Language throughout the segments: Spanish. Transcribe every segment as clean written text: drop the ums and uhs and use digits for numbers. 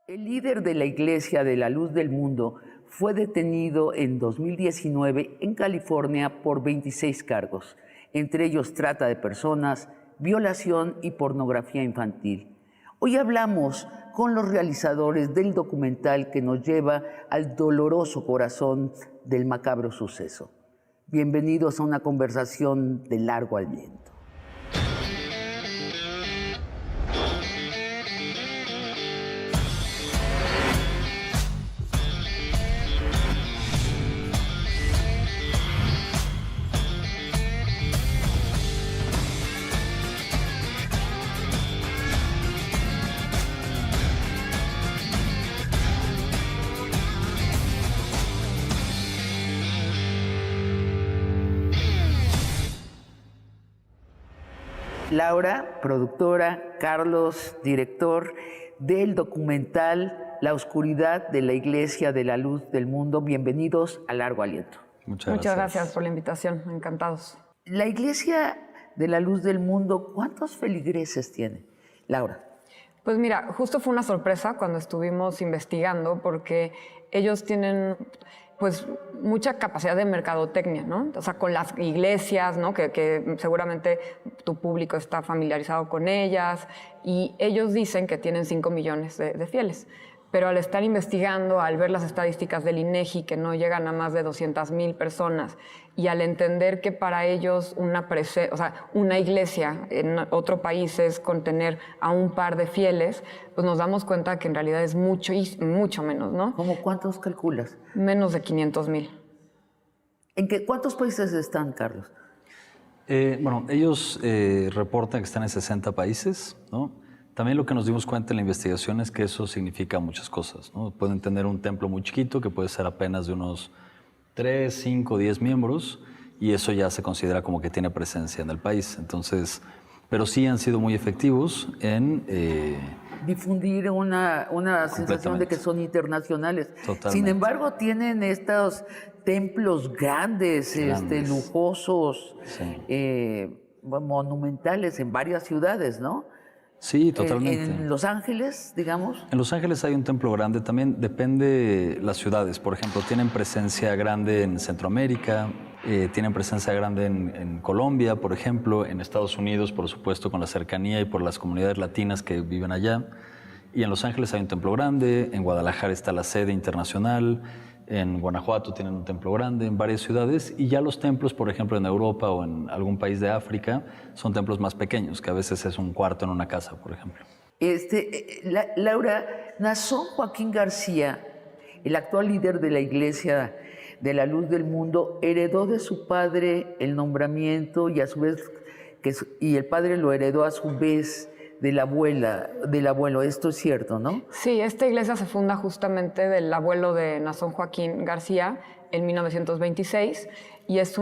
El líder de la Iglesia de la Luz del Mundo fue detenido en 2019 en California por 26 cargos, entre ellos trata de personas, violación y pornografía infantil. Hoy hablamos con los realizadores del documental que nos lleva al doloroso corazón del macabro suceso. Bienvenidos a una conversación de largo aliento. Laura, productora, Carlos, director del documental La Oscuridad de la Iglesia de la Luz del Mundo. Bienvenidos a Largo Aliento. Muchas gracias por la invitación, encantados. La Iglesia de la Luz del Mundo, ¿cuántos feligreses tiene, Laura? Pues mira, justo fue una sorpresa cuando estuvimos investigando porque ellos tienen pues mucha capacidad de mercadotecnia, ¿no? O sea, con las iglesias, ¿no? Que seguramente tu público está familiarizado con ellas, y ellos dicen que tienen 5 millones de fieles. Pero al estar investigando, al ver las estadísticas del INEGI, que no llegan a más de 200,000 personas, y al entender que para ellos una iglesia en otro país es contener a un par de fieles, pues nos damos cuenta que en realidad es mucho menos, ¿no? ¿Cómo cuántos calculas? Menos de 500,000. ¿Cuántos países están, Carlos? Bueno, ellos reportan que están en 60 países, ¿no? También lo que nos dimos cuenta en la investigación es que eso significa muchas cosas, ¿no? Pueden tener un templo muy chiquito que puede ser apenas de unos 3, 5, 10 miembros, y eso ya se considera como que tiene presencia en el país. Entonces, pero sí han sido muy efectivos en difundir una sensación de que son internacionales. Totalmente. Sin embargo, tienen estos templos grandes. Lujosos, sí. Monumentales en varias ciudades, ¿no? Sí, totalmente. ¿En Los Ángeles, digamos? En Los Ángeles hay un templo grande. También depende de las ciudades. Por ejemplo, tienen presencia grande en Centroamérica, tienen presencia grande en Colombia, por ejemplo, en Estados Unidos, por supuesto, con la cercanía y por las comunidades latinas que viven allá. Y en Los Ángeles hay un templo grande, en Guadalajara está la sede internacional, en Guanajuato tienen un templo grande, en varias ciudades, y ya los templos, por ejemplo, en Europa o en algún país de África, son templos más pequeños, que a veces es un cuarto en una casa, por ejemplo. Laura, Nazón Joaquín García, el actual líder de la Iglesia de la Luz del Mundo, heredó de su padre el nombramiento y a su vez, y el padre lo heredó a su vez del abuelo. Esto es cierto, ¿no? Sí, esta iglesia se funda justamente del abuelo de Nazón Joaquín García en 1926, y es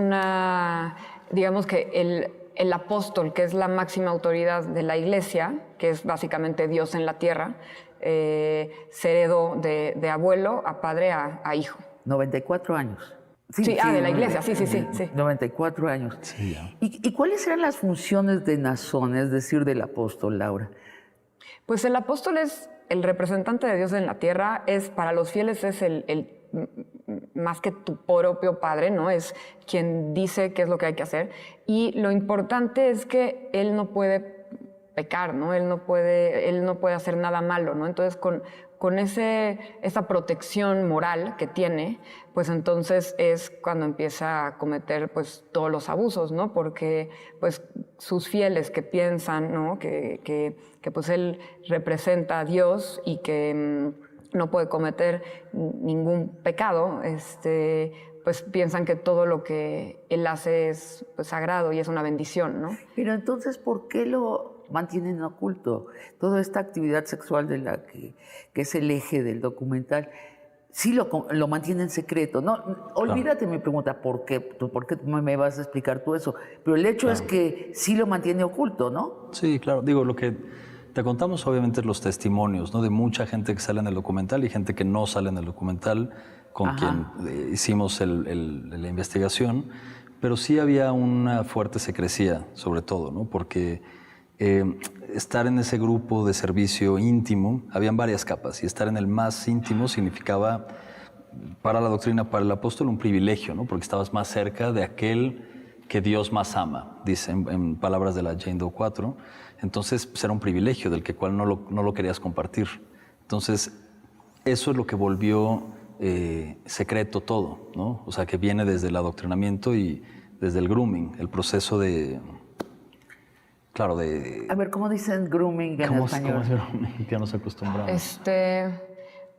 digamos que el apóstol, que es la máxima autoridad de la iglesia, que es básicamente Dios en la tierra, se heredó de abuelo a padre a hijo. 94 años. Sí, de la iglesia, sí. 94 años. Sí, ya. ¿Y cuáles eran las funciones de Nazón, es decir, del apóstol, Laura? Pues el apóstol es el representante de Dios en la tierra, para los fieles es el más que tu propio padre, ¿no? Es quien dice qué es lo que hay que hacer. Y lo importante es que él no puede pecar, ¿no? Él no puede hacer nada malo, ¿no? Entonces, con esa protección moral que tiene, pues entonces es cuando empieza a cometer pues todos los abusos, ¿no? Porque pues sus fieles que piensan, ¿no? Que pues él representa a Dios y que no puede cometer ningún pecado, pues piensan que todo lo que él hace es pues sagrado y es una bendición, ¿no? Pero entonces, ¿por qué lo mantienen oculto? Toda esta actividad sexual de la que es el eje del documental, sí lo mantienen secreto. No, olvídate mi pregunta, ¿por qué me vas a explicar tú eso? Pero el hecho es que sí lo mantiene oculto, ¿no? Sí, claro. Digo, lo que te contamos obviamente los testimonios, ¿no? De mucha gente que sale en el documental y gente que no sale en el documental, con quien hicimos la investigación, pero sí había una fuerte secrecía, sobre todo, ¿no? Porque Estar en ese grupo de servicio íntimo, habían varias capas, y estar en el más íntimo significaba, para la doctrina, para el apóstol, un privilegio, ¿no? Porque estabas más cerca de aquel que Dios más ama, dice en palabras de la Jane Doe 4. Entonces, pues, era un privilegio del cual no lo querías compartir. Entonces, eso es lo que volvió secreto todo, ¿no? O sea, que viene desde el adoctrinamiento y desde el grooming, el proceso de... Claro, de... A ver, ¿cómo dicen grooming en español? ¿Cómo es grooming? Ya nos acostumbramos.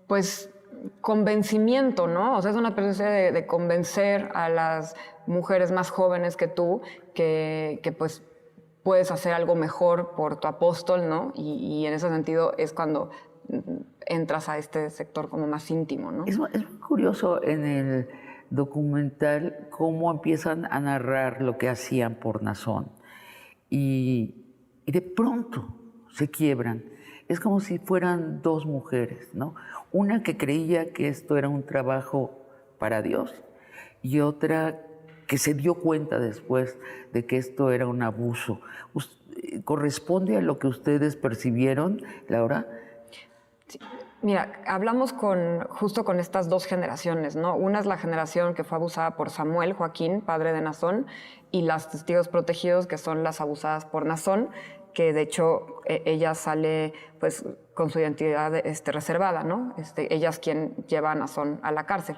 Pues convencimiento, ¿no? O sea, es una especie de convencer a las mujeres más jóvenes que tú que pues puedes hacer algo mejor por tu apóstol, ¿no? Y en ese sentido es cuando entras a este sector como más íntimo, ¿no? Es muy curioso en el documental cómo empiezan a narrar lo que hacían por Nazón. Y de pronto se quiebran. Es como si fueran dos mujeres, ¿no? Una que creía que esto era un trabajo para Dios y otra que se dio cuenta después de que esto era un abuso. ¿Corresponde a lo que ustedes percibieron, Laura? Sí. Mira, hablamos justo con estas dos generaciones, ¿no? Una es la generación que fue abusada por Samuel, Joaquín, padre de Nazón, y las testigos protegidos, que son las abusadas por Nazón, que de hecho ella sale pues con su identidad reservada, ¿no? Ella es quien lleva a Nazón a la cárcel.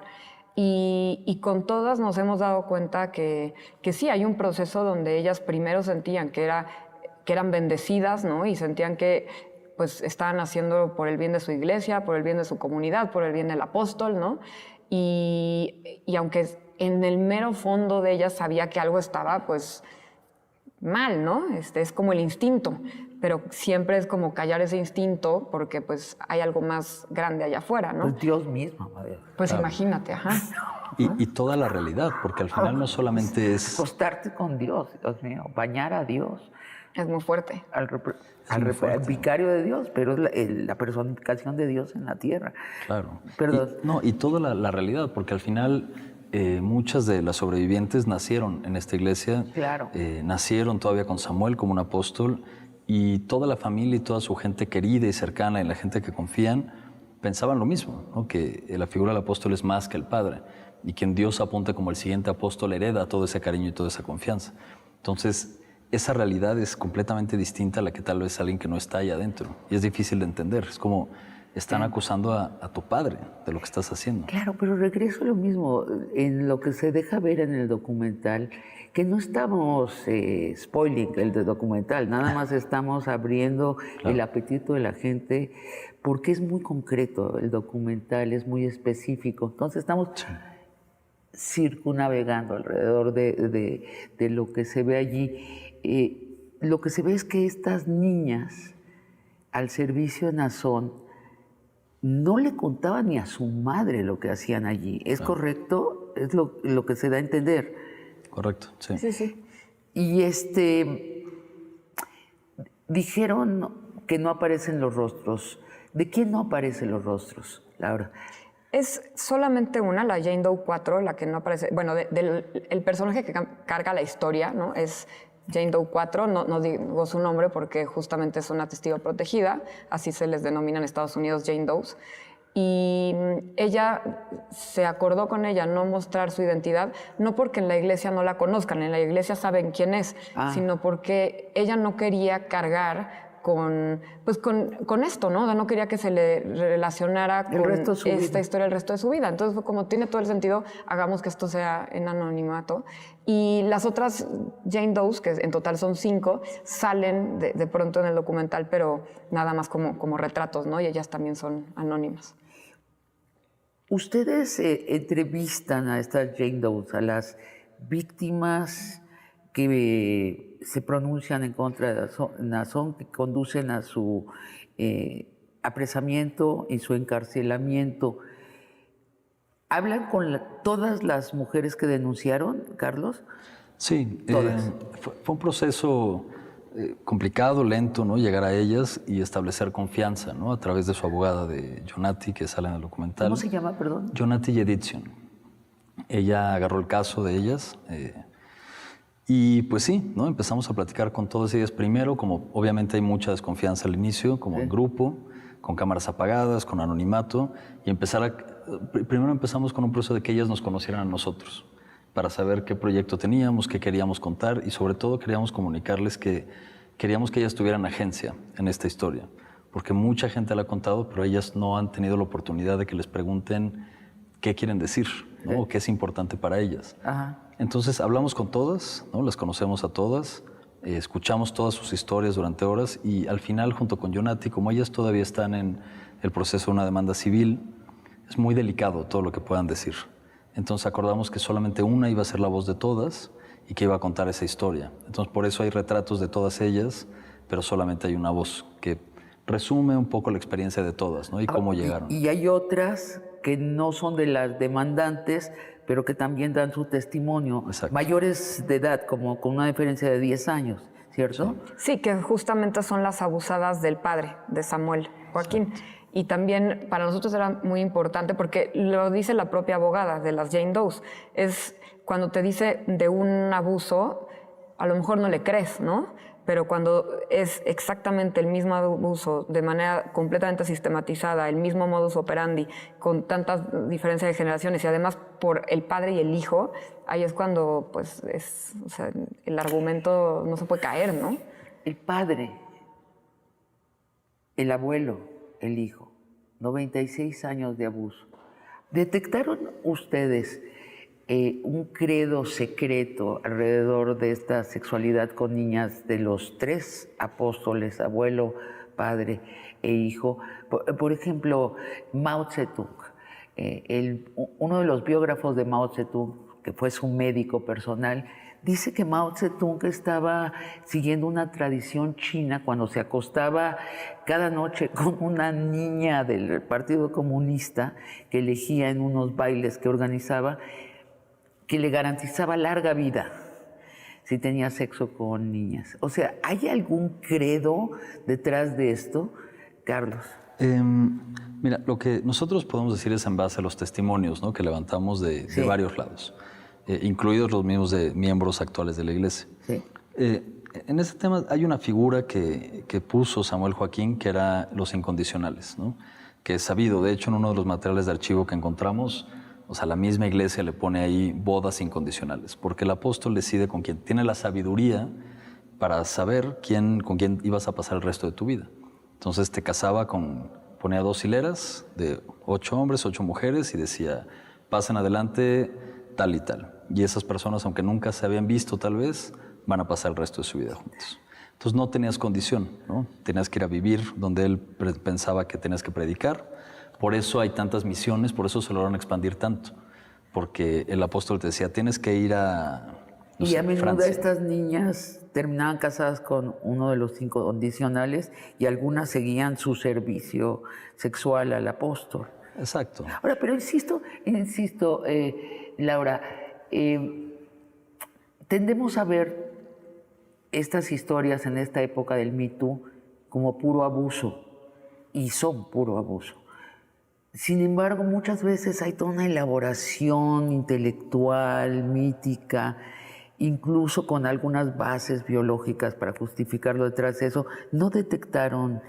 Y con todas nos hemos dado cuenta que sí, hay un proceso donde ellas primero sentían que eran bendecidas, ¿no? Y sentían que pues estaban haciendo por el bien de su iglesia, por el bien de su comunidad, por el bien del apóstol, ¿no? Y aunque en el mero fondo de ellas sabía que algo estaba, pues, mal, ¿no? Es como el instinto, pero siempre es como callar ese instinto porque, pues, hay algo más grande allá afuera, ¿no? Pues Dios mismo, madre. Pues claro. Imagínate, ajá. Y toda la realidad, porque al final no solamente es... Acostarte con Dios, Dios mío, bañar a Dios. Es muy fuerte. Al vicario de Dios, pero es la personificación de Dios en la tierra. Claro. Perdón. Y toda la realidad, porque al final muchas de las sobrevivientes nacieron en esta iglesia. Claro. Nacieron todavía con Samuel como un apóstol, y toda la familia y toda su gente querida y cercana y la gente que confían pensaban lo mismo, ¿no? Que la figura del apóstol es más que el padre, y quien Dios apunta como el siguiente apóstol hereda todo ese cariño y toda esa confianza. Entonces, esa realidad es completamente distinta a la que tal vez alguien que no está ahí adentro. Y es difícil de entender. Es como están acusando a tu padre de lo que estás haciendo. Claro, pero regreso a lo mismo. En lo que se deja ver en el documental, que no estamos spoiling el documental, nada más estamos abriendo el apetito de la gente, porque es muy concreto el documental, es muy específico. Entonces estamos circunnavegando alrededor de lo que se ve allí. Lo que se ve es que estas niñas al servicio de Nazón no le contaban ni a su madre lo que hacían allí. ¿Es correcto? Es lo que se da a entender. Correcto, sí. Sí, sí. Y dijeron que no aparecen los rostros. ¿De quién no aparecen los rostros, Laura? Es solamente una, la Jane Doe 4, la que no aparece. Bueno, el personaje que carga la historia, ¿no? Es Jane Doe 4, no digo su nombre porque justamente es una testigo protegida, así se les denomina en Estados Unidos Jane Does. Y ella se acordó con ella no mostrar su identidad, no porque en la iglesia no la conozcan, en la iglesia saben quién es, sino porque ella no quería cargar con esto, ¿no? O sea, no quería que se le relacionara con esta historia el resto de su vida. Entonces fue como, tiene todo el sentido, hagamos que esto sea en anonimato. Y las otras Jane Does, que en total son 5, salen de pronto en el documental, pero nada más como retratos, ¿no? Y ellas también son anónimas. Ustedes entrevistan a estas Jane Does, a las víctimas que se pronuncian en contra de Nazón, que conducen a su apresamiento y su encarcelamiento. ¿Hablan con todas las mujeres que denunciaron, Carlos? Sí, fue un proceso complicado, lento, ¿no? Llegar a ellas y establecer confianza, ¿no? A través de su abogada, de Jonati, que sale en el documental. ¿Cómo se llama, perdón? Jonati Yedizian. Ella agarró el caso de ellas Y pues sí, ¿no? Empezamos a platicar con todas ellas primero, como obviamente hay mucha desconfianza al inicio, como en grupo, con cámaras apagadas, con anonimato, y primero empezamos con un proceso de que ellas nos conocieran a nosotros, para saber qué proyecto teníamos, qué queríamos contar, y sobre todo queríamos comunicarles que queríamos que ellas tuvieran agencia en esta historia, porque mucha gente la ha contado, pero ellas no han tenido la oportunidad de que les pregunten qué quieren decir, ¿no? O qué es importante para ellas. Ajá. Entonces hablamos con todas, ¿no? Las conocemos a todas, escuchamos todas sus historias durante horas y al final, junto con Yonati, como ellas todavía están en el proceso de una demanda civil, es muy delicado todo lo que puedan decir. Entonces acordamos que solamente una iba a ser la voz de todas y que iba a contar esa historia. Entonces por eso hay retratos de todas ellas, pero solamente hay una voz que resume un poco la experiencia de todas, ¿no? Y cómo llegaron. Y hay otras que no son de las demandantes, pero que también dan su testimonio. Exacto. Mayores de edad, como con una diferencia de 10 años, ¿cierto? Sí, que justamente son las abusadas del padre de Samuel Joaquín. Exacto. Y también para nosotros era muy importante porque lo dice la propia abogada de las Jane Does. Es cuando te dice de un abuso, a lo mejor no le crees, ¿no? Pero cuando es exactamente el mismo abuso, de manera completamente sistematizada, el mismo modus operandi, con tantas diferencias de generaciones y además por el padre y el hijo, ahí es cuando pues, o sea, el argumento no se puede caer, ¿no? El padre, el abuelo, el hijo, 96 años de abuso. ¿Detectaron ustedes un credo secreto alrededor de esta sexualidad con niñas de los tres apóstoles, abuelo, padre e hijo? Por ejemplo, Mao Zedong, uno de los biógrafos de Mao Zedong, que fue su médico personal, dice que Mao Zedong estaba siguiendo una tradición china cuando se acostaba cada noche con una niña del Partido Comunista que elegía en unos bailes que organizaba, que le garantizaba larga vida si tenía sexo con niñas. O sea, ¿hay algún credo detrás de esto, Carlos? Mira, lo que nosotros podemos decir es en base a los testimonios, ¿no? Que levantamos de varios lados, incluidos los mismos de miembros actuales de la Iglesia. Sí. En ese tema hay una figura que puso Samuel Joaquín, que era los incondicionales, ¿no? Que es sabido. De hecho, en uno de los materiales de archivo que encontramos, o sea, la misma Iglesia le pone ahí bodas incondicionales, porque el apóstol decide con quién tiene la sabiduría para saber con quién ibas a pasar el resto de tu vida. Entonces te casaba ponía 2 hileras de 8 hombres, 8 mujeres y decía, pasen adelante tal y tal. Y esas personas, aunque nunca se habían visto tal vez, van a pasar el resto de su vida juntos. Entonces no tenías condición, ¿no? Tenías que ir a vivir donde él pensaba que tenías que predicar. Por eso hay tantas misiones, por eso se lograron expandir tanto. Porque el apóstol te decía, tienes que ir a Y a menudo Francia. estas niñas terminaban casadas con uno de los incondicionales y algunas seguían su servicio sexual al apóstol. Exacto. Ahora, pero insisto, Laura, tendemos a ver estas historias en esta época del Me Too como puro abuso, y son puro abuso. Sin embargo, muchas veces hay toda una elaboración intelectual, mítica, incluso con algunas bases biológicas para justificarlo detrás de eso. ¿No detectaron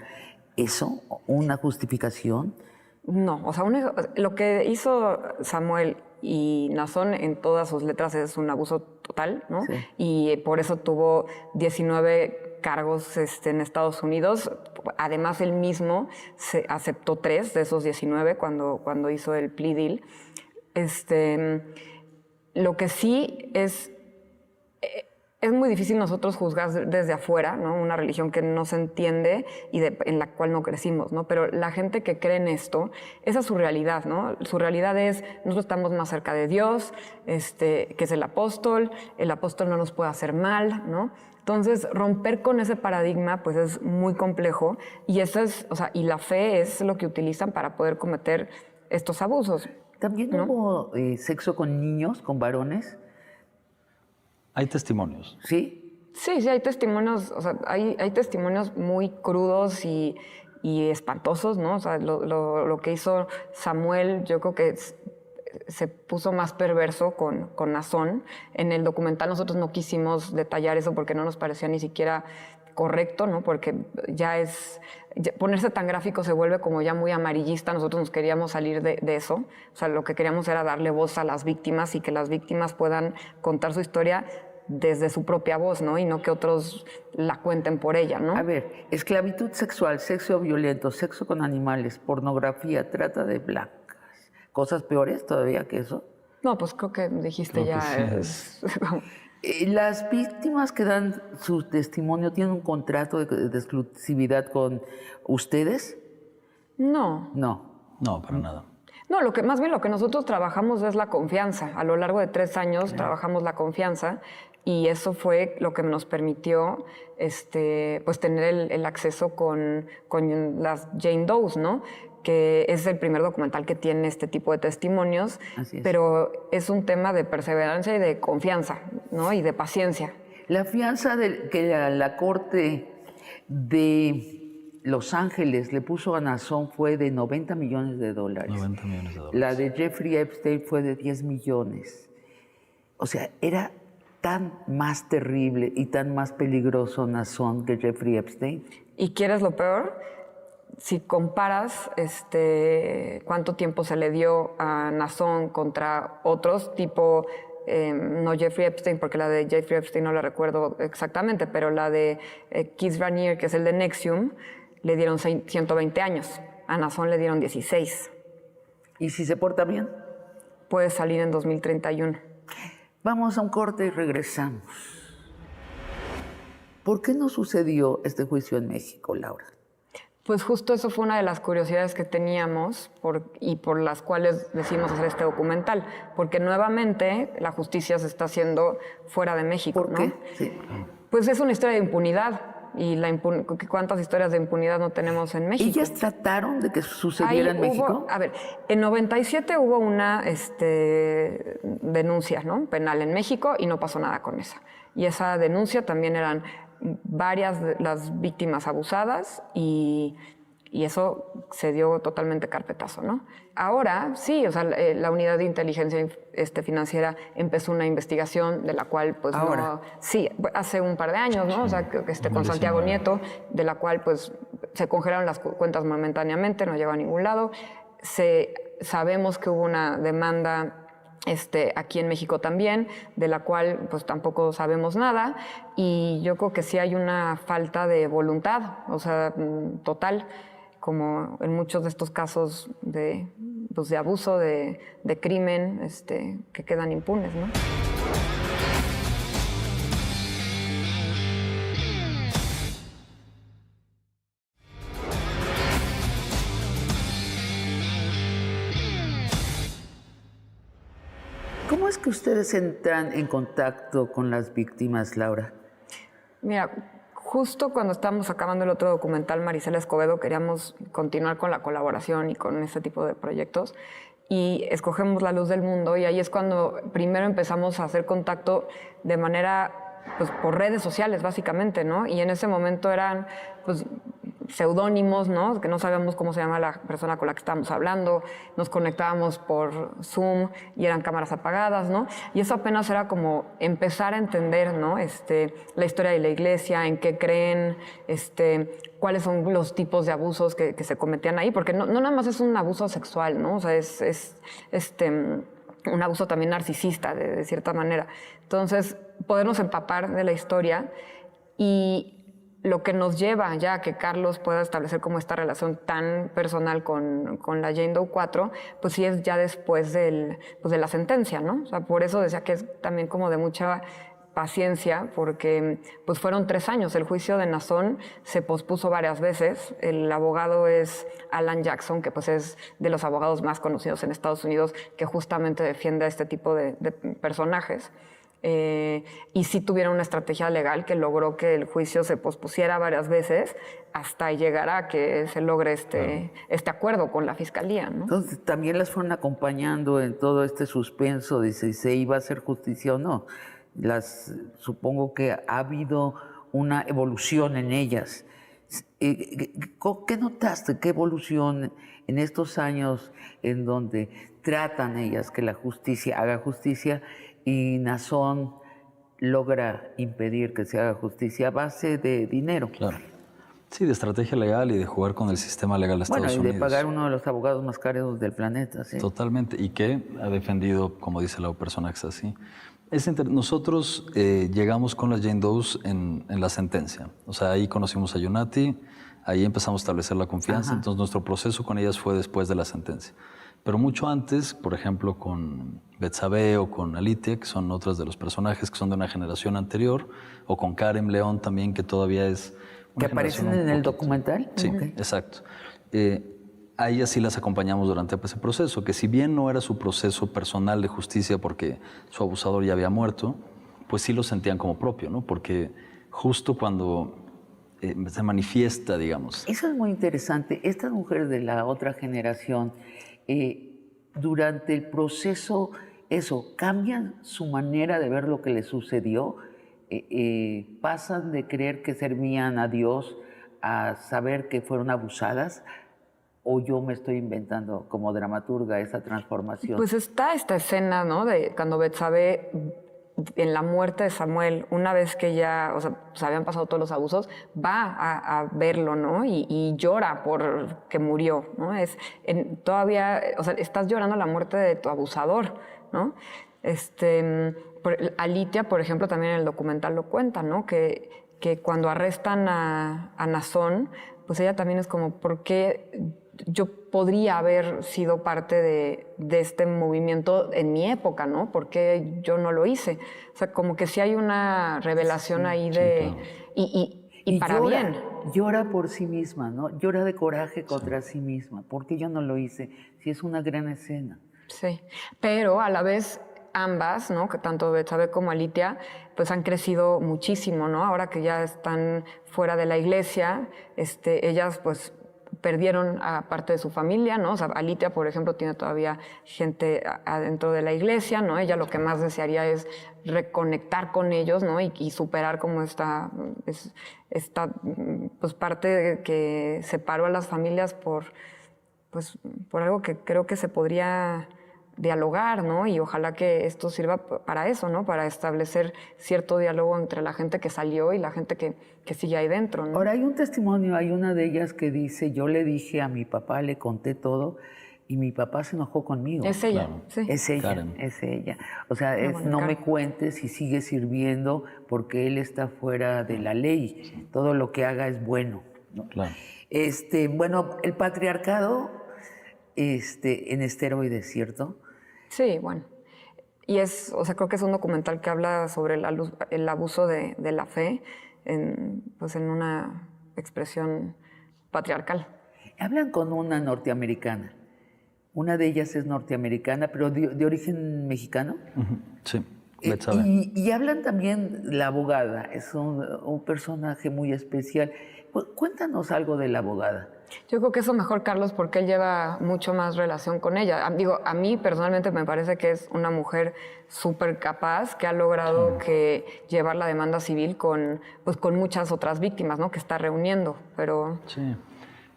eso, una justificación? No, o sea, lo que hizo Samuel y Nazón en todas sus letras es un abuso total, ¿no? Sí. Y por eso tuvo 19 cargos en Estados Unidos. Además, él mismo se aceptó 3 de esos 19 cuando hizo el plea deal. Lo que sí es muy difícil nosotros juzgar desde afuera, ¿no? Una religión que no se entiende y en la cual no crecimos, ¿no? Pero la gente que cree en esto, esa es su realidad, ¿no? Su realidad es, nosotros estamos más cerca de Dios, que es el apóstol no nos puede hacer mal, ¿no? Entonces, romper con ese paradigma, pues es muy complejo y y la fe es lo que utilizan para poder cometer estos abusos. ¿También ¿no? hubo sexo con niños, con varones? Hay testimonios. ¿Sí? Sí, hay testimonios, o sea, hay testimonios muy crudos y espantosos, ¿no? O sea, lo que hizo Samuel, yo creo que se puso más perverso con Nazón. En el documental nosotros no quisimos detallar eso porque no nos parecía ni siquiera correcto, ¿no? Porque ponerse tan gráfico se vuelve como ya muy amarillista. Nosotros nos queríamos salir de eso. O sea, lo que queríamos era darle voz a las víctimas y que las víctimas puedan contar su historia desde su propia voz, ¿no? Y no que otros la cuenten por ella, ¿no? A ver, esclavitud sexual, sexo violento, sexo con animales, pornografía, trata de blancas. ¿Cosas peores todavía que eso? No, pues creo que dijiste Creo que ya. sí Las víctimas que dan su testimonio tienen un contrato de exclusividad con ustedes. No. No. No, para nada. No, más bien lo que nosotros trabajamos es la confianza. A lo largo de 3 años trabajamos la confianza y eso fue lo que nos permitió pues tener el acceso con las Jane Does, ¿no? Que es el primer documental que tiene este tipo de testimonios, pero es un tema de perseverancia y de confianza, ¿no? Y de paciencia. La fianza que la corte de Los Ángeles le puso a Nazón fue de $90 millones. 90 millones de dólares. La de Jeffrey Epstein fue de 10 millones. O sea, era tan más terrible y tan más peligroso Nazón que Jeffrey Epstein. ¿Y quieres lo peor? Si comparas cuánto tiempo se le dio a Nazón contra otros, tipo, no Jeffrey Epstein, porque la de Jeffrey Epstein no la recuerdo exactamente, pero la de Keith Raniere, que es el de NXIVM, le dieron 120 años. A Nazón le dieron 16. ¿Y si se porta bien? Puede salir en 2031. Vamos a un corte y regresamos. ¿Por qué no sucedió este juicio en México, Laura? Pues justo eso fue una de las curiosidades que teníamos y por las cuales decidimos hacer este documental, porque nuevamente la justicia se está haciendo fuera de México. ¿Por qué? ¿No? Sí. Pues es una historia de impunidad y ¿cuántas historias de impunidad no tenemos en México? ¿Ellas trataron de que sucediera en México? A ver, en 97 hubo una denuncia, ¿no? Penal en México y no pasó nada con esa. Y esa denuncia también eran varias de las víctimas abusadas y eso se dio totalmente carpetazo, ¿no? Ahora sí, o sea, la unidad de inteligencia financiera empezó una investigación de la cual, pues, ¿Ahora? no... Sí, hace un par de años, ¿no? O sea, con Santiago Nieto, de la cual, pues, se congelaron las cuentas momentáneamente, no llegó a ningún lado. Sabemos que hubo una demanda aquí en México también, de la cual pues tampoco sabemos nada, y yo creo que sí hay una falta de voluntad, o sea, total, como en muchos de estos casos de abuso, de crimen, que quedan impunes, ¿no? ¿Cómo es que ustedes entran en contacto con las víctimas, Laura? Mira, justo cuando estábamos acabando el otro documental, Marisela Escobedo, queríamos continuar con la colaboración y con este tipo de proyectos y escogemos La Luz del Mundo y ahí es cuando primero empezamos a hacer contacto de manera, pues, por redes sociales, básicamente, ¿no? Y en ese momento eran, pues, seudónimos, ¿no? Que no sabíamos cómo se llama la persona con la que estábamos hablando, nos conectábamos por Zoom y eran cámaras apagadas, ¿no? Y eso apenas era como empezar a entender, ¿no? La historia de la iglesia, en qué creen, cuáles son los tipos de abusos que se cometían ahí, porque no nada más es un abuso sexual, ¿no? O sea, es un abuso también narcisista, de cierta manera. Entonces, podernos empapar de la historia y lo que nos lleva ya a que Carlos pueda establecer como esta relación tan personal con la Jane Doe 4, pues sí es ya después de la sentencia, ¿no? O sea, por eso decía que es también como de mucha paciencia, porque pues fueron 3 años. El juicio de Nazón se pospuso varias veces. El abogado es Alan Jackson, que pues es de los abogados más conocidos en Estados Unidos, que justamente defiende a este tipo de personajes. Y sí tuvieron una estrategia legal que logró que el juicio se pospusiera varias veces hasta llegar a que se logre este acuerdo con la fiscalía, ¿no? Entonces, también las fueron acompañando en todo este suspenso de si se iba a hacer justicia o no. Supongo que ha habido una evolución en ellas. ¿Qué notaste? ¿Qué evolución en estos años en donde tratan ellas que la justicia haga justicia y Nazón logra impedir que se haga justicia a base de dinero? Claro. Sí, de estrategia legal y de jugar con el sistema legal de Estados Unidos. Bueno, y de pagar uno de los abogados más caros del planeta, ¿sí? Totalmente. Y que ha defendido, como dice la persona que está así. Nosotros llegamos con las Jane Does en la sentencia. O sea, ahí conocimos a Yonati, ahí empezamos a establecer la confianza. Ajá. Entonces, nuestro proceso con ellas fue después de la sentencia. Pero mucho antes, por ejemplo, con Betsabe o con Alitia, que son otras de los personajes que son de una generación anterior, o con Karen León también, que todavía es... ¿Que aparecen en el documental? Sí, exacto. A ellas sí las acompañamos durante ese proceso, que si bien no era su proceso personal de justicia porque su abusador ya había muerto, pues sí lo sentían como propio, ¿no? Porque justo cuando se manifiesta, digamos. Eso es muy interesante. Estas mujeres de la otra generación, durante el proceso, cambian su manera de ver lo que les sucedió. Pasan de creer que servían a Dios a saber que fueron abusadas, o yo me estoy inventando como dramaturga esa transformación. Pues está esta escena, ¿no? De cuando Betsabe, en la muerte de Samuel, una vez que ya, o sea, se habían pasado todos los abusos, va a verlo, ¿no? Y llora por que murió, ¿no? Todavía, o sea, estás llorando la muerte de tu abusador, ¿no? Alitia, por ejemplo, también en el documental lo cuenta, ¿no? Que cuando arrestan a Nazón, pues ella también es como, ¿por qué yo podría haber sido parte de este movimiento en mi época, ¿no? ¿Por qué yo no lo hice? O sea, como que sí hay una revelación ahí de... Sí, claro. Y para llora, bien. Llora por sí misma, ¿no? Llora de coraje contra sí misma. ¿Por qué yo no lo hice? Sí, es una gran escena. Sí, pero a la vez ambas, ¿no? Que tanto Betsabe como Alitia, pues han crecido muchísimo, ¿no? Ahora que ya están fuera de la iglesia, ellas pues perdieron a parte de su familia, ¿no? O sea, Alitia, por ejemplo, tiene todavía gente adentro de la iglesia, ¿no? Ella lo que más desearía es reconectar con ellos, ¿no? Y superar como esta pues parte que separó a las familias por algo que creo que se podría dialogar, ¿no? Y ojalá que esto sirva para eso, ¿no? Para establecer cierto diálogo entre la gente que salió y la gente que sigue ahí dentro, ¿no? Ahora hay un testimonio, hay una de ellas que dice, yo le dije a mi papá, le conté todo y mi papá se enojó conmigo. Es ella, claro. Sí. Es ella, Karen. Es ella. O sea, bueno, no Karen. me cuentes y sigue sirviendo porque él está fuera de la ley. Sí. Todo lo que haga es bueno, ¿no? Claro. Bueno, el patriarcado en esteroides, ¿cierto? Sí, bueno. Y creo que es un documental que habla sobre el abuso de la fe en una expresión patriarcal. Hablan con una norteamericana. Una de ellas es norteamericana, pero de origen mexicano. Sí, y hablan también la abogada, es un personaje muy especial. Cuéntanos algo de la abogada. Yo creo que eso mejor, Carlos, porque él lleva mucho más relación con ella. Digo, a mí personalmente me parece que es una mujer súper capaz que ha logrado llevar la demanda civil con muchas otras víctimas, ¿no? Que está reuniendo, pero... Sí.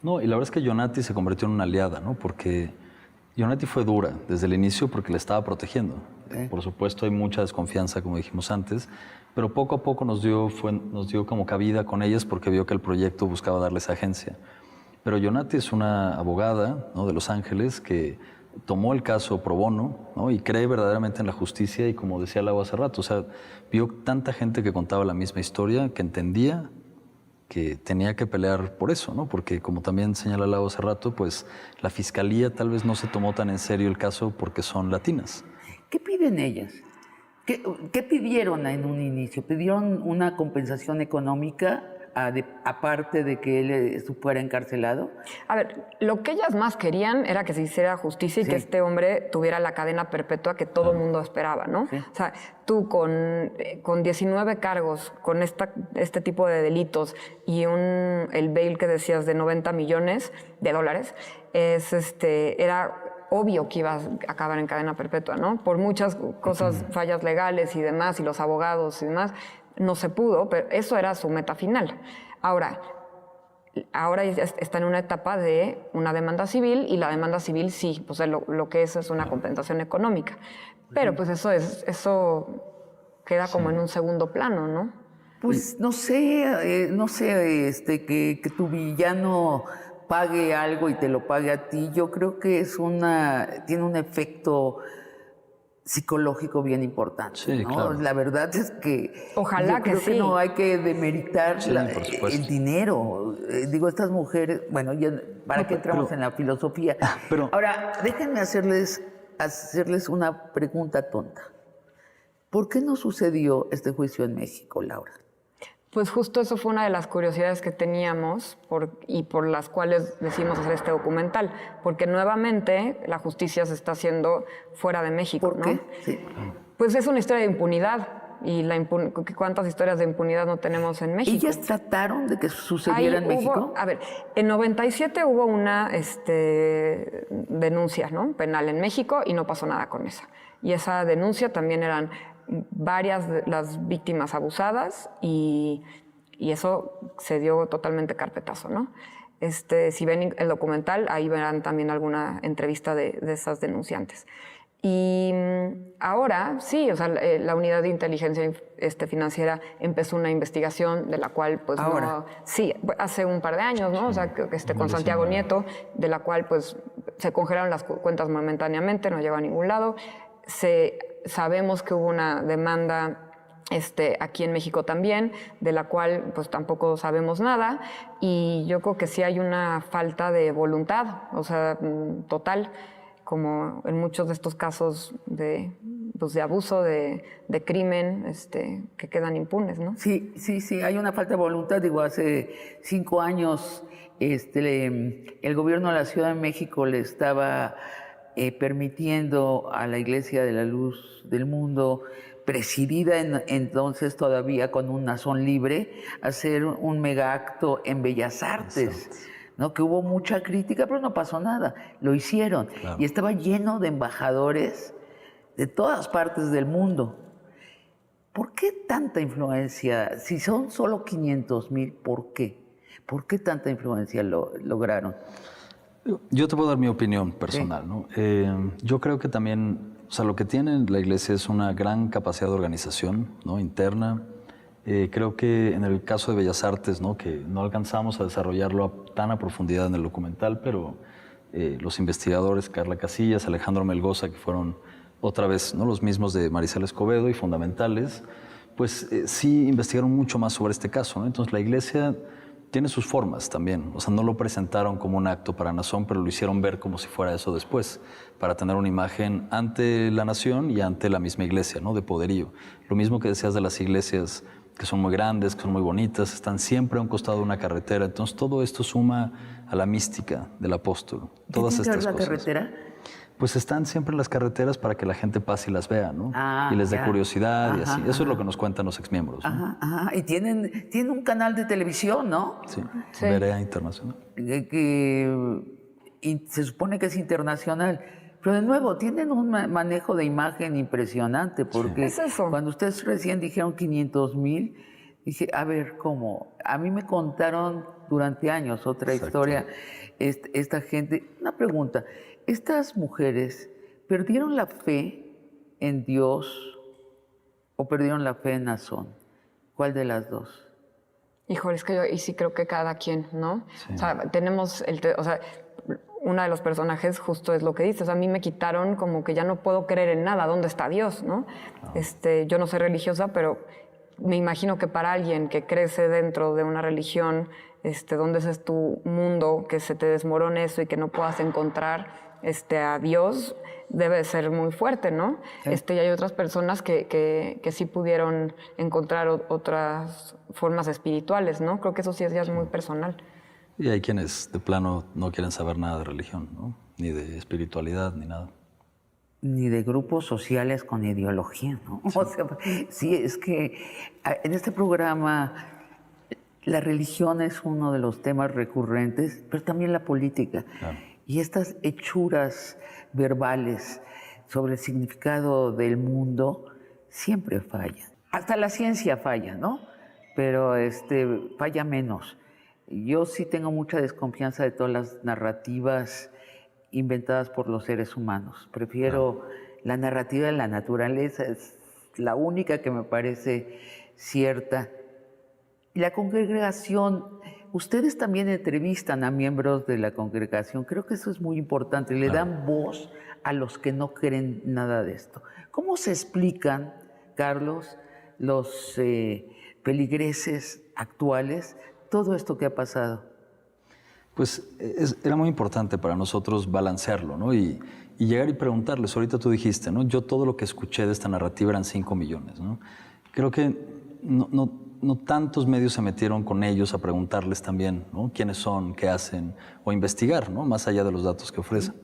No, y la verdad es que Yonati se convirtió en una aliada, ¿no? Porque Yonati fue dura desde el inicio porque la estaba protegiendo. Por supuesto, hay mucha desconfianza, como dijimos antes, pero poco a poco nos dio como cabida con ellas porque vio que el proyecto buscaba darles agencia. Pero Yonati es una abogada, ¿no? De Los Ángeles que tomó el caso pro bono, ¿no? Y cree verdaderamente en la justicia y, como decía Lau hace rato, o sea, vio tanta gente que contaba la misma historia que entendía que tenía que pelear por eso, ¿no? Porque, como también señala Lau hace rato, pues la fiscalía tal vez no se tomó tan en serio el caso porque son latinas. ¿Qué piden ellas? ¿Qué pidieron en un inicio? ¿Pidieron una compensación económica aparte de que él fuera encarcelado? A ver, lo que ellas más querían era que se hiciera justicia y que este hombre tuviera la cadena perpetua que todo el mundo esperaba, ¿no? Sí. O sea, tú con 19 cargos, con este tipo de delitos y el bail que decías de $90 millones, era obvio que ibas a acabar en cadena perpetua, ¿no? Por muchas cosas, fallas legales y demás, y los abogados y demás, no se pudo, pero eso era su meta final. Ahora, ahora ya está en una etapa de una demanda civil, y la demanda civil sí, pues lo que es una compensación económica. Pero pues eso queda como en un segundo plano, ¿no? Pues no sé, que tu villano pague algo y te lo pague a ti, yo creo que tiene un efecto psicológico bien importante, Sí, ¿no? claro. La verdad es que Ojalá yo creo que que sí. no hay que demeritar Sí, por supuesto. el dinero. Digo, estas mujeres, bueno, ya, ¿para qué entramos en la filosofía? pero- Ahora, déjenme hacerles una pregunta tonta. ¿Por qué no sucedió este juicio en México, Laura? Pues justo eso fue una de las curiosidades que teníamos y por las cuales decidimos hacer este documental, porque nuevamente la justicia se está haciendo fuera de México, ¿Por ¿no? qué? Sí. Pues es una historia de impunidad, y ¿cuántas historias de impunidad no tenemos en México? ¿Ellas trataron de que sucediera en México? A ver, en 97 hubo una denuncia, ¿no?, penal en México, y no pasó nada con esa. Y esa denuncia también eran varias de las víctimas abusadas, y eso se dio totalmente carpetazo, ¿no? Si ven el documental, ahí verán también alguna entrevista de esas denunciantes. Y ahora sí, o sea, la unidad de inteligencia financiera empezó una investigación de la cual, pues, ¿Ahora? no, sí, hace un par de años, ¿no? O sea, con Santiago Nieto, de la cual, pues, se congelaron las cuentas momentáneamente, no llegó a ningún lado. Sabemos que hubo una demanda aquí en México también, de la cual pues tampoco sabemos nada, y yo creo que sí hay una falta de voluntad, o sea, total, como en muchos de estos casos de abuso, de crimen, que quedan impunes, ¿no? Sí, hay una falta de voluntad. Digo, hace 5 años el gobierno de la Ciudad de México le estaba permitiendo a la Iglesia de la Luz del Mundo, presidida entonces todavía con un Nazón Libre, hacer un mega acto en Bellas Artes, ¿no? Que hubo mucha crítica, pero no pasó nada. Lo hicieron. Claro. Y estaba lleno de embajadores de todas partes del mundo. ¿Por qué tanta influencia? Si son solo 500,000, ¿por qué? ¿Por qué tanta influencia lograron? Yo te puedo dar mi opinión personal, ¿no? Yo creo que también, o sea, lo que tiene la Iglesia es una gran capacidad de organización, ¿no?, interna. Creo que en el caso de Bellas Artes, ¿no?, que no alcanzamos a desarrollarlo tan a profundidad en el documental, pero los investigadores, Carla Casillas, Alejandro Melgoza, que fueron otra vez, ¿no?, los mismos de Marisela Escobedo y fundamentales, pues sí investigaron mucho más sobre este caso, ¿no? Entonces la Iglesia tiene sus formas también, o sea, no lo presentaron como un acto para Nazón, pero lo hicieron ver como si fuera eso después, para tener una imagen ante la nación y ante la misma Iglesia, ¿no?, de poderío. Lo mismo que decías de las iglesias, que son muy grandes, que son muy bonitas, están siempre a un costado de una carretera. Entonces todo esto suma a la mística del apóstol. Todas ¿Qué tiene que ver estas la cosas. carretera? Pues están siempre en las carreteras para que la gente pase y las vea, ¿no? Y les dé Ya. curiosidad y así. Ajá, Eso es lo que nos cuentan los exmiembros, ¿no? Ajá. Y tienen un canal de televisión, ¿no? Sí. Sí. Berea Internacional. Y se supone que es internacional. Pero de nuevo, tienen un manejo de imagen impresionante, porque Es eso. cuando ustedes recién dijeron 500,000, dije, a ver, ¿cómo? A mí me contaron durante años otra historia, esta gente. Una pregunta, ¿estas mujeres perdieron la fe en Dios o perdieron la fe en Nazón? ¿Cuál de las dos? Híjole, es que yo y sí creo que cada quien, ¿no? Sí. O sea, tenemos o sea, uno de los personajes justo es lo que dices. A mí me quitaron como que ya no puedo creer en nada. ¿Dónde está Dios, no? Yo no soy religiosa, pero me imagino que para alguien que crece dentro de una religión, donde ese es tu mundo, que se te desmorone eso y que no puedas encontrar a Dios, debe ser muy fuerte, ¿no? Sí. Y hay otras personas que sí pudieron encontrar otras formas espirituales, ¿no? Creo que eso sí es ya muy personal. Y hay quienes de plano no quieren saber nada de religión, ¿no? Ni de espiritualidad, ni nada. Ni de grupos sociales con ideología, ¿no? Sí. O sea, sí, es que en este programa la religión es uno de los temas recurrentes, pero también la política. Claro. Y estas hechuras verbales sobre el significado del mundo siempre fallan. Hasta la ciencia falla, ¿no? Pero falla menos. Yo sí tengo mucha desconfianza de todas las narrativas inventadas por los seres humanos. Prefiero la narrativa de la naturaleza, es la única que me parece cierta. Y la congregación, ustedes también entrevistan a miembros de la congregación, creo que eso es muy importante, le dan voz a los que no creen nada de esto. ¿Cómo se explican, Carlos, los feligreses actuales, todo esto que ha pasado? Pues era muy importante para nosotros balancearlo, ¿no? Y llegar y preguntarles. Ahorita tú dijiste, ¿no? Yo todo lo que escuché de esta narrativa eran 5 millones, ¿no? Creo que no tantos medios se metieron con ellos a preguntarles también, ¿no? Quiénes son, qué hacen, o investigar, ¿no? Más allá de los datos que ofrecen.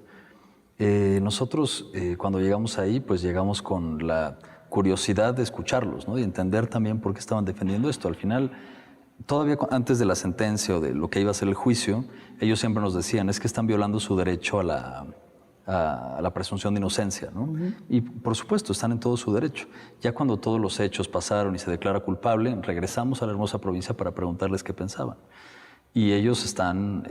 Nosotros, cuando llegamos ahí, pues llegamos con la curiosidad de escucharlos, ¿no? Y entender también por qué estaban defendiendo esto. Al final, todavía antes de la sentencia o de lo que iba a ser el juicio, ellos siempre nos decían, es que están violando su derecho a la presunción de inocencia, ¿no? Y por supuesto, están en todo su derecho. Ya cuando todos los hechos pasaron y se declara culpable, regresamos a la hermosa provincia para preguntarles qué pensaban. Y ellos están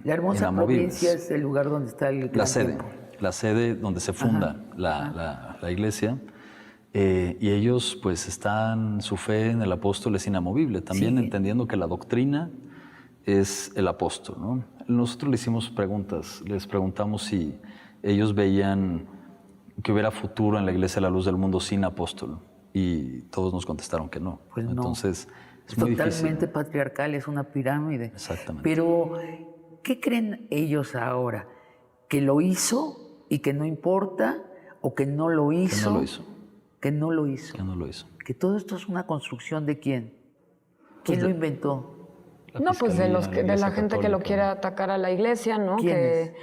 La hermosa provincia es el lugar donde está el gran templo. La sede donde se funda la iglesia. Y ellos pues están, su fe en el apóstol es inamovible, también entendiendo que la doctrina es el apóstol, ¿no? Nosotros les hicimos preguntas, les preguntamos si ellos veían que hubiera futuro en la iglesia de la luz del mundo sin apóstol, y todos nos contestaron que no. Pues no. Entonces es muy totalmente difícil. Patriarcal, es una pirámide. Exactamente. Pero, ¿qué creen ellos ahora? ¿Que lo hizo y que no importa? ¿O que no lo hizo? Que no lo hizo. Que no lo hizo. Que no lo hizo. Que todo esto es una construcción de ¿quién? ¿Quién lo inventó? No, pues de la gente que lo quiere atacar a la iglesia, ¿no? ¿Quiénes?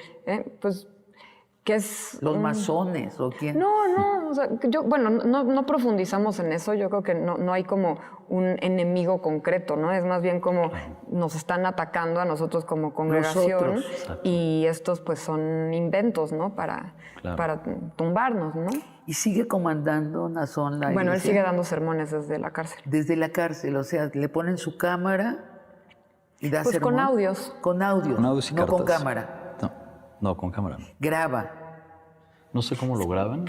Pues que es... ¿Los masones o quién? No, o sea, no profundizamos en eso. Yo creo que no hay como un enemigo concreto, ¿no? Es más bien como nos están atacando a nosotros como congregación. Y estos pues son inventos, ¿no? Para tumbarnos, ¿no? ¿Y sigue comandando Nazón la iglesia? Bueno, él sigue dando sermones desde la cárcel. Desde la cárcel, o sea, le ponen su cámara y da sermón. Con audios. Con audios. Con audios y no cartas. con cámara. No, con cámara. Graba. No sé cómo lo graban.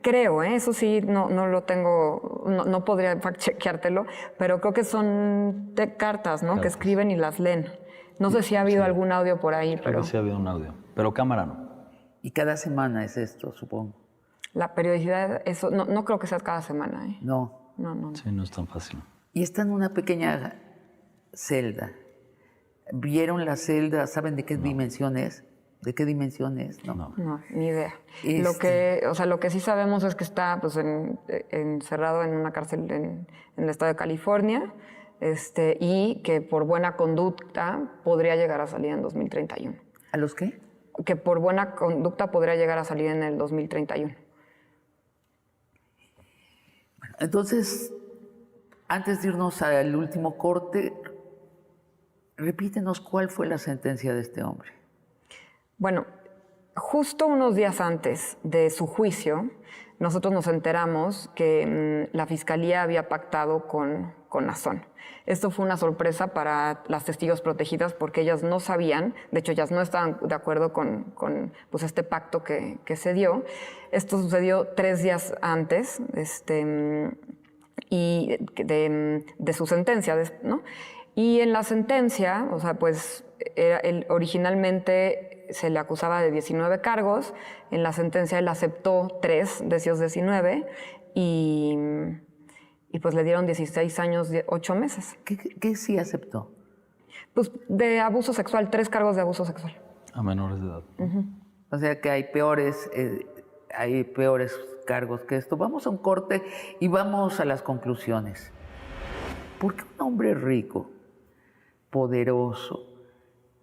Creo, eso sí, no lo tengo, no podría fact-chequeártelo, pero creo que son cartas, ¿no? Que escriben y las leen. No sé si ha habido algún audio por ahí, Creo que sí ha habido un audio, pero cámara no. Y cada semana es esto, supongo. La periodicidad, eso, no creo que sea cada semana, ¿eh? No. No. Sí, no es tan fácil. Y está en una pequeña celda. ¿Vieron la celda? ¿Saben de qué dimensión es? ¿De qué dimensión es? No, ni idea. Lo que sí sabemos es que está pues, encerrado en una cárcel en el estado de California, y que por buena conducta podría llegar a salir en 2031. ¿A los qué? Que por buena conducta podría llegar a salir en el 2031. Bueno, entonces, antes de irnos al último corte, repítenos cuál fue la sentencia de este hombre. Bueno, justo unos días antes de su juicio, nosotros nos enteramos que la Fiscalía había pactado con Nazón. Esto fue una sorpresa para las testigos protegidas porque ellas no sabían, de hecho ellas no estaban de acuerdo con pues, este pacto que se dio. Esto sucedió 3 días antes y de su sentencia, ¿no? Y en la sentencia, o sea, pues originalmente se le acusaba de 19 cargos, en la sentencia él aceptó 3 de esos 19 y pues le dieron 16 años, 8 meses. ¿Qué sí aceptó? Pues de abuso sexual, 3 cargos de abuso sexual. A menores de edad. O sea que hay peores cargos que esto. Vamos a un corte y vamos a las conclusiones. ¿Por qué un hombre rico, poderoso,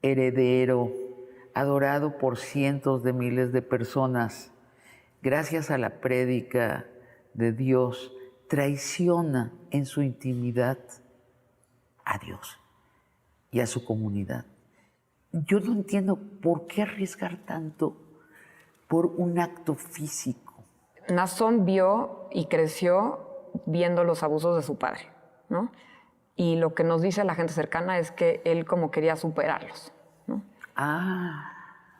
heredero, adorado por cientos de miles de personas, gracias a la prédica de Dios, traiciona en su intimidad a Dios y a su comunidad? Yo no entiendo por qué arriesgar tanto por un acto físico. Nazón vio y creció viendo los abusos de su padre, ¿no? y lo que nos dice la gente cercana es que él como quería superarlos, ¿no?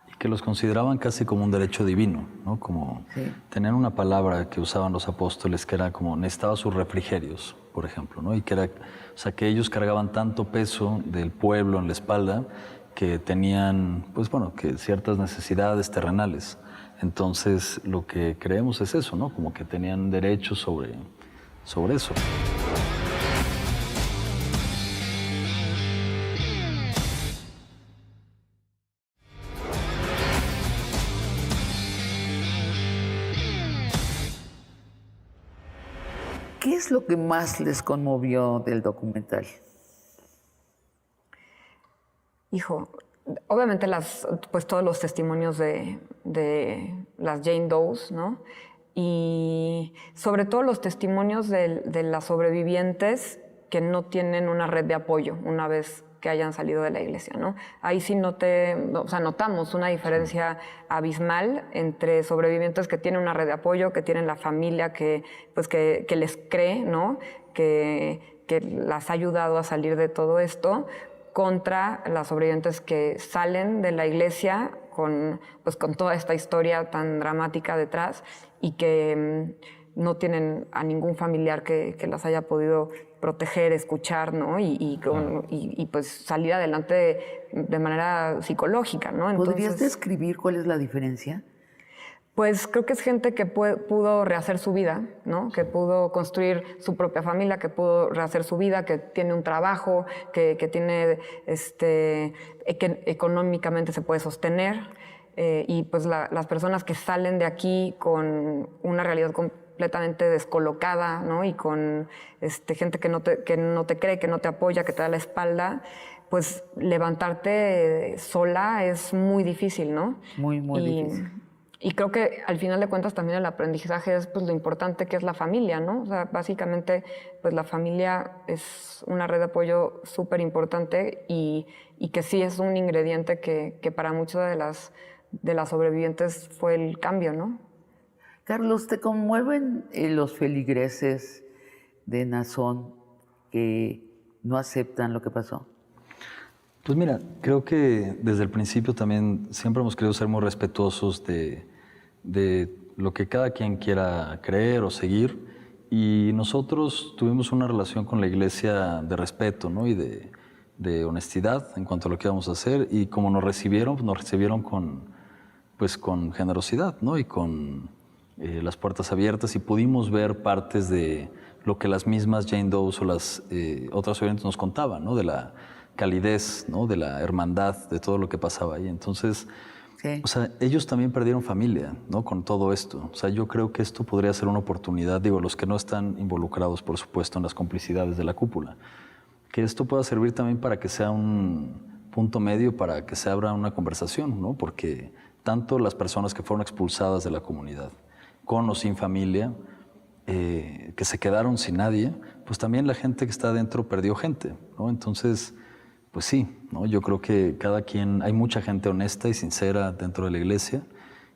Y que los consideraban casi como un derecho divino, ¿no? Como tenían una palabra que usaban los apóstoles que era como necesitaba sus refrigerios, por ejemplo, ¿no? Y que era, o sea, que ellos cargaban tanto peso del pueblo en la espalda que tenían, pues bueno, que ciertas necesidades terrenales. Entonces, lo que creemos es eso, ¿no? Como que tenían derechos sobre eso. ¿Qué es lo que más les conmovió del documental? Hijo, obviamente pues todos los testimonios de las Jane Does, ¿no? Y sobre todo los testimonios de las sobrevivientes que no tienen una red de apoyo una vez que hayan salido de la iglesia, ¿no? Ahí sí notamos una diferencia abismal entre sobrevivientes que tienen una red de apoyo, que tienen la familia que les cree, ¿no? Que las ha ayudado a salir de todo esto, contra las sobrevivientes que salen de la iglesia con toda esta historia tan dramática detrás y que no tienen a ningún familiar que las haya podido proteger, escuchar, ¿no? Y pues salir adelante de manera psicológica, ¿no? Entonces, ¿podrías describir cuál es la diferencia? Pues creo que es gente que pudo rehacer su vida, ¿no? Que pudo construir su propia familia, que pudo rehacer su vida, que tiene un trabajo, que tiene, que económicamente se puede sostener. Y pues las personas que salen de aquí con una realidad completamente descolocada, ¿no? Y con gente que no te cree, que no te apoya, que te da la espalda, pues levantarte sola es muy difícil, ¿no? Muy difícil. Y creo que al final de cuentas también el aprendizaje es pues lo importante que es la familia, ¿no? O sea, básicamente pues la familia es una red de apoyo súper importante y que sí es un ingrediente que para muchas de las sobrevivientes fue el cambio, ¿no? Carlos, ¿te conmueven los feligreses de Nazón que no aceptan lo que pasó? Pues mira, creo que desde el principio también siempre hemos querido ser muy respetuosos de lo que cada quien quiera creer o seguir, y nosotros tuvimos una relación con la iglesia de respeto, ¿no? Y de honestidad en cuanto a lo que íbamos a hacer, y como nos recibieron con generosidad, ¿no? Y con las puertas abiertas, y pudimos ver partes de lo que las mismas Jane Does o las otras oyentes nos contaban, ¿no? De la calidez, ¿no? De la hermandad, de todo lo que pasaba ahí. Entonces, Sí. o sea, ellos también perdieron familia, ¿no? Con todo esto. O sea, yo creo que esto podría ser una oportunidad, digo, los que no están involucrados, por supuesto, en las complicidades de la cúpula, que esto pueda servir también para que sea un punto medio, para que se abra una conversación, ¿no? Porque tanto las personas que fueron expulsadas de la comunidad, con o sin familia, que se quedaron sin nadie, pues también la gente que está adentro perdió gente, ¿no? Entonces, pues sí, ¿no? Yo creo que cada quien, hay mucha gente honesta y sincera dentro de la iglesia,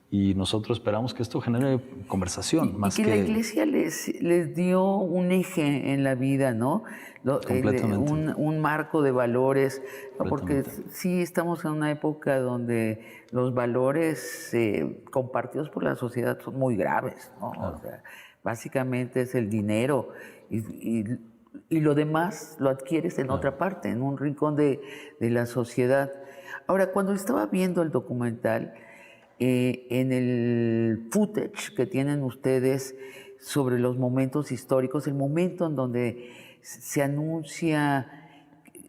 y nosotros esperamos que esto genere conversación. Y que la iglesia les dio un eje en la vida, ¿no? Completamente. Un marco de valores, ¿no? Porque sí estamos en una época donde los valores compartidos por la sociedad son muy graves, ¿no? Claro. O sea, básicamente es el dinero y lo demás lo adquieres en otra parte, en un rincón de la sociedad. Ahora, cuando estaba viendo el documental, en el footage que tienen ustedes sobre los momentos históricos, el momento en donde se anuncia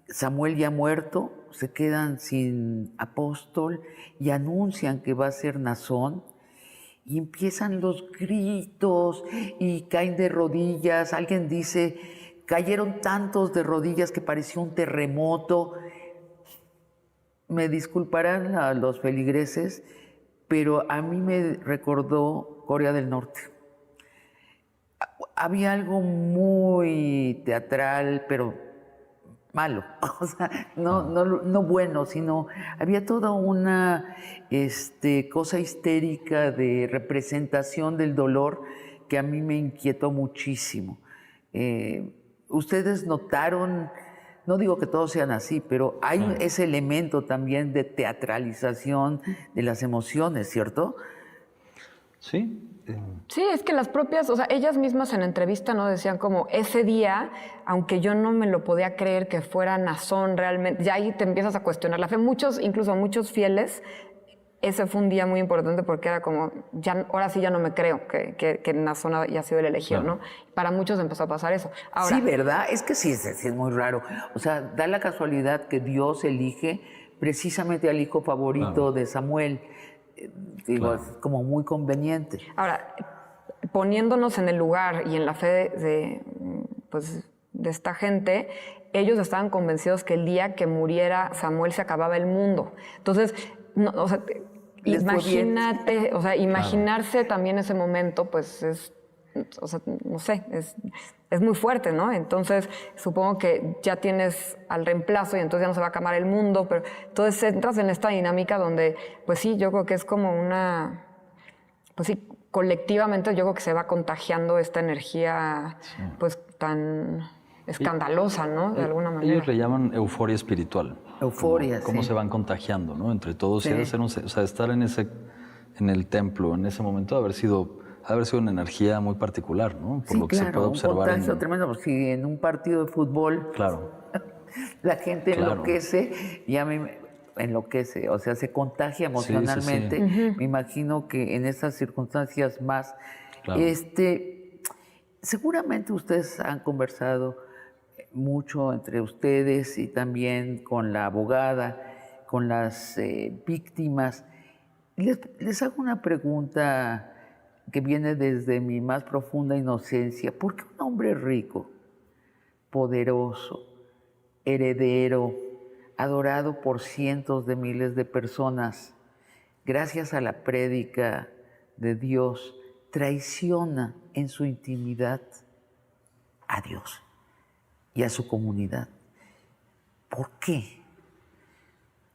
Samuel ya muerto, se quedan sin apóstol y anuncian que va a ser Nazón, y empiezan los gritos y caen de rodillas. Alguien dice, cayeron tantos de rodillas que parecía un terremoto. Me disculparán a los feligreses, pero a mí me recordó Corea del Norte. Había algo muy teatral, pero malo, o sea, no bueno, sino había toda una cosa histérica de representación del dolor que a mí me inquietó muchísimo. ustedes notaron, no digo que todos sean así, pero hay ese elemento también de teatralización de las emociones, ¿cierto? Sí. Sí, es que las propias, o sea, ellas mismas en entrevista, ¿no? Decían como, ese día, aunque yo no me lo podía creer que fuera Nazón realmente, ya ahí te empiezas a cuestionar la fe. Muchos, incluso muchos fieles, ese fue un día muy importante porque era como, ya, ahora sí ya no me creo que Nazón haya sido el elegido, Claro. ¿no? Para muchos empezó a pasar eso. Ahora, Sí, ¿verdad? Es que sí, es muy raro. O sea, da la casualidad que Dios elige precisamente al hijo favorito Claro. de Samuel. Digo, Claro. es como muy conveniente. Ahora, poniéndonos en el lugar y en la fe pues, de esta gente, ellos estaban convencidos que el día que muriera Samuel se acababa el mundo. Entonces, no, o sea, Les fue bien. imagínate, o sea, imaginarse también ese momento, pues es, o sea, no sé, es muy fuerte, ¿no? Entonces, supongo que ya tienes al reemplazo y entonces ya no se va a acabar el mundo, pero entonces entras en esta dinámica donde, pues sí, yo creo que es como una, pues sí, colectivamente yo creo que se va contagiando esta energía, pues tan escandalosa, ¿no? De alguna manera. Ellos le llaman euforia espiritual. Euforia, Cómo sí. se van contagiando, ¿no? Entre todos. Sí. Y debe ser o sea, estar en el templo, en ese momento, haber sido una energía muy particular, ¿no? Por Sí, lo que claro, se puede observar. un contagio tremendo. Porque si en un partido de fútbol Claro. la gente Claro. enloquece, ya me enloquece, o sea, se contagia emocionalmente. Sí, sí. Me imagino que en estas circunstancias más. Claro. Seguramente ustedes han conversado mucho entre ustedes y también con la abogada, con las víctimas. Les hago una pregunta que viene desde mi más profunda inocencia. ¿Por qué un hombre rico, poderoso, heredero, adorado por cientos de miles de personas, gracias a la prédica de Dios, traiciona en su intimidad a Dios y a su comunidad? ¿Por qué?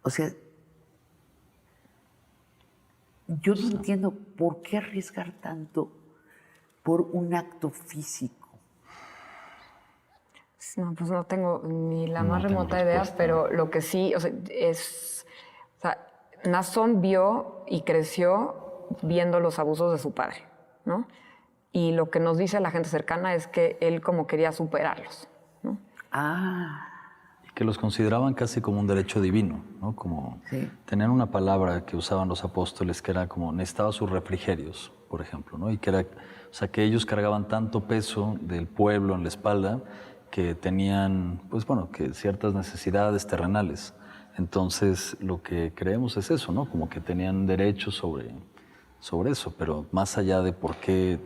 O sea, yo no entiendo por qué arriesgar tanto por un acto físico. No, pues no tengo ni la No más tengo remota idea, respuesta. pero lo que sí, o sea, o sea, Nazón vio y creció viendo los abusos de su padre, ¿no? Y lo que nos dice la gente cercana es que él como quería superarlos, ¿no? Y que los consideraban casi como un derecho divino, ¿no? Como Sí. tenían una palabra que usaban los apóstoles que era como necesitaba sus refrigerios, por ejemplo, ¿no? Y que era, o sea, que ellos cargaban tanto peso del pueblo en la espalda que tenían, pues bueno, que ciertas necesidades terrenales. Entonces, lo que creemos es eso, ¿no? Como que tenían derechos sobre eso, pero más allá de por qué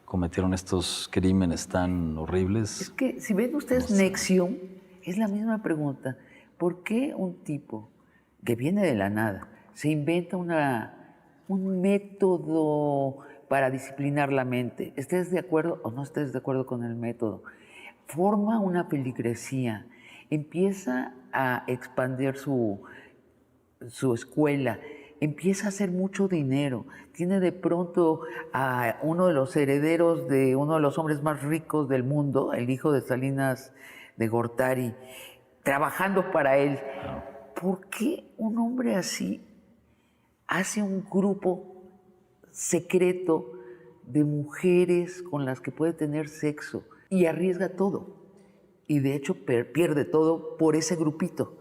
cometieron estos crímenes tan horribles. Es que si ven ustedes Nexium, es la misma pregunta. ¿Por qué un tipo que viene de la nada se inventa un método para disciplinar la mente? ¿Estés de acuerdo o no estés de acuerdo con el método? Forma una feligresía, empieza a expandir su escuela, empieza a hacer mucho dinero, tiene de pronto a uno de los herederos de uno de los hombres más ricos del mundo, el hijo de Salinas de Gortari, trabajando para él. ¿Por qué un hombre así hace un grupo secreto de mujeres con las que puede tener sexo y arriesga todo? Y de hecho pierde todo por ese grupito.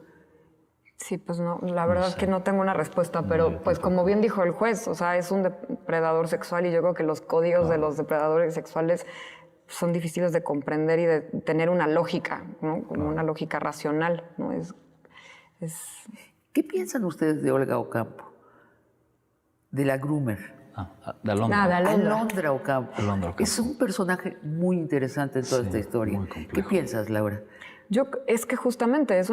Sí, pues no, la verdad es que no tengo una respuesta, pero pues como bien dijo el juez, o sea, es un depredador sexual y yo creo que los códigos de los depredadores sexuales son difíciles de comprender y de tener una lógica, ¿no? Como una lógica racional, ¿no? ¿Qué piensan ustedes de Olga Ocampo? De la groomer. De Alondra. Nada, Alondra Ocampo. Alondra Ocampo. Es un personaje muy interesante en toda Sí, esta historia. muy complejo. ¿Qué piensas, Laura? Es que justamente es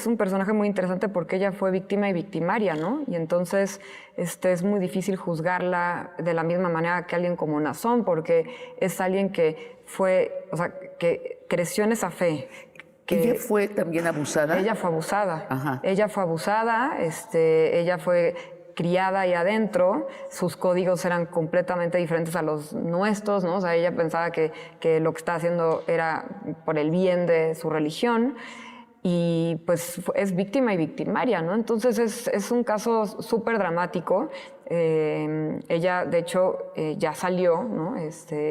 un personaje muy interesante porque ella fue víctima y victimaria, ¿no? Y entonces es muy difícil juzgarla de la misma manera que alguien como Nazón, porque es alguien que fue, o sea, que creció en esa fe. ¿Ella fue también abusada? Ella fue abusada. Ajá. Ella fue abusada, ella fue criada ahí adentro, sus códigos eran completamente diferentes a los nuestros, ¿no? O sea, ella pensaba que lo que estaba haciendo era por el bien de su religión y pues es víctima y victimaria, ¿no? Entonces es un caso súper dramático. Ella, de hecho, ya salió, ¿no?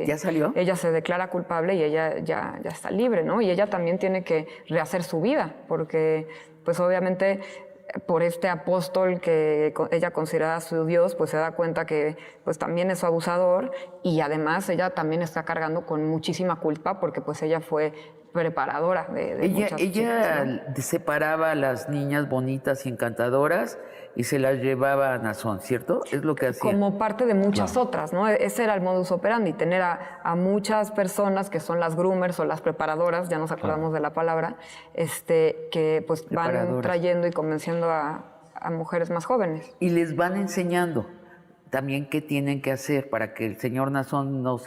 ¿Ya salió? Ella se declara culpable y ella ya está libre, ¿no? Y ella también tiene que rehacer su vida, porque, pues obviamente, por este apóstol que ella considera su Dios, pues se da cuenta que pues también es su abusador y además ella también está cargando con muchísima culpa porque pues ella fue preparadora de muchas chicas, Ella ¿no? separaba a las niñas bonitas y encantadoras y se las llevaba a Nazón, ¿cierto? Es lo que hacía. Como parte de muchas otras, ¿no? Ese era el modus operandi, tener a muchas personas que son las groomers o las preparadoras, ya nos acordamos de la palabra, que pues van trayendo y convenciendo a mujeres más jóvenes. Y les van enseñando también qué tienen que hacer para que el señor Nazón no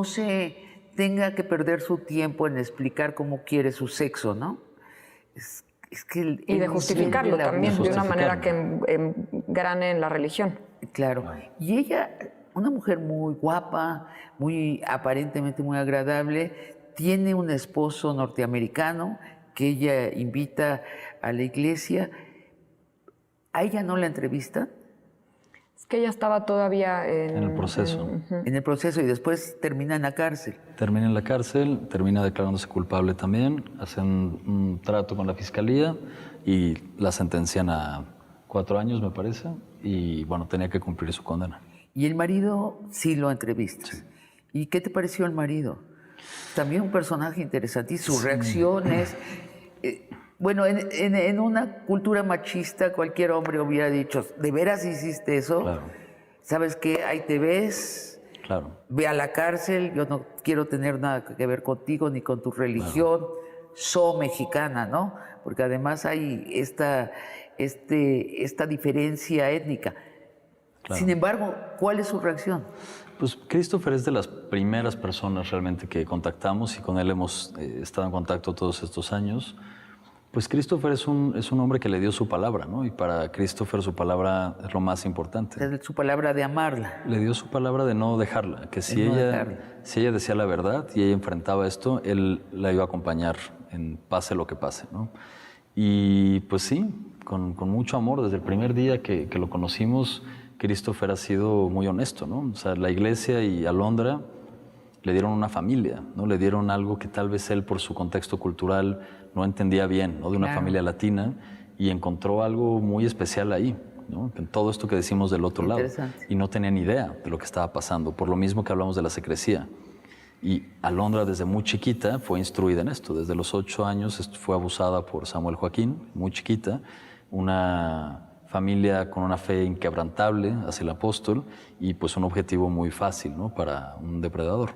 se tenga que perder su tiempo en explicar cómo quiere su sexo, ¿no? Es que y de justificarlo también, de una manera que engrane en la religión. Claro. Y ella, una mujer muy guapa, aparentemente muy agradable, tiene un esposo norteamericano que ella invita a la iglesia. ¿A ella no la entrevistan? Es que ella estaba todavía en el proceso. En el proceso y después termina en la cárcel. Termina en la cárcel, termina declarándose culpable también, hacen un trato con la fiscalía y la sentencian a 4 años, me parece, y bueno, tenía que cumplir su condena. Y el marido sí lo entrevistas. Sí. ¿Y qué te pareció el marido? También un personaje interesante y sus reacciones. Bueno, en una cultura machista cualquier hombre hubiera dicho, ¿de veras hiciste eso? Claro. ¿Sabes qué? Ahí te ves. Claro. Ve a la cárcel, yo no quiero tener nada que ver contigo ni con tu religión. Claro. So mexicana, ¿no? Porque además hay esta diferencia étnica. Claro. Sin embargo, ¿cuál es su reacción? Pues Christopher es de las primeras personas realmente que contactamos y con él hemos estado en contacto todos estos años. Pues Christopher es un hombre que le dio su palabra, ¿no? Y para Christopher su palabra es lo más importante. Es su palabra de amarla. Le dio su palabra de no dejarla, que si ella decía la verdad y ella enfrentaba esto, él la iba a acompañar en pase lo que pase, ¿no? Y pues sí, con mucho amor, desde el primer día que lo conocimos, Christopher ha sido muy honesto, ¿no? O sea, la iglesia y Alondra le dieron una familia, ¿no? Le dieron algo que tal vez él por su contexto cultural no entendía bien, ¿no? De una familia latina, y encontró algo muy especial ahí, ¿no? En todo esto que decimos del otro lado. Y no tenía ni idea de lo que estaba pasando, por lo mismo que hablamos de la secrecía. Y Alondra desde muy chiquita fue instruida en esto. Desde los 8 años fue abusada por Samuel Joaquín, muy chiquita, una familia con una fe inquebrantable hacia el apóstol y pues un objetivo muy fácil, ¿no? Para un depredador.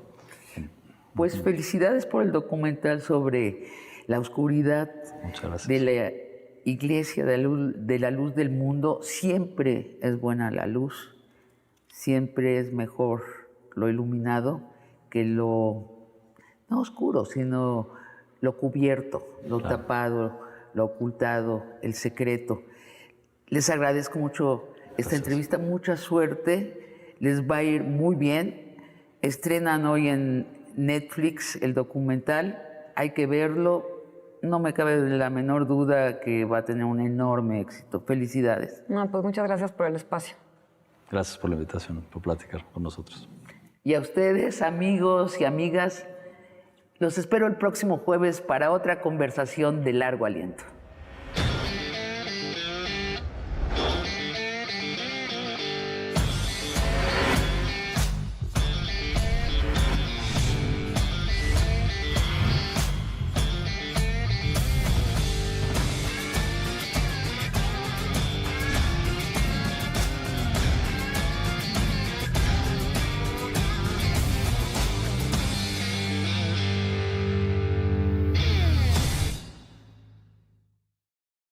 Pues felicidades por el documental sobre la oscuridad de la iglesia, de la luz del mundo. Siempre es buena la luz, siempre es mejor lo iluminado que lo, no oscuro, sino lo cubierto, lo tapado, lo ocultado, el secreto. Les agradezco mucho esta entrevista, mucha suerte, les va a ir muy bien. Estrenan hoy en Netflix el documental, hay que verlo, no me cabe la menor duda que va a tener un enorme éxito. Felicidades. No, pues muchas gracias por el espacio. Gracias por la invitación, por platicar con nosotros. Y a ustedes, amigos y amigas, los espero el próximo jueves para otra conversación de largo aliento.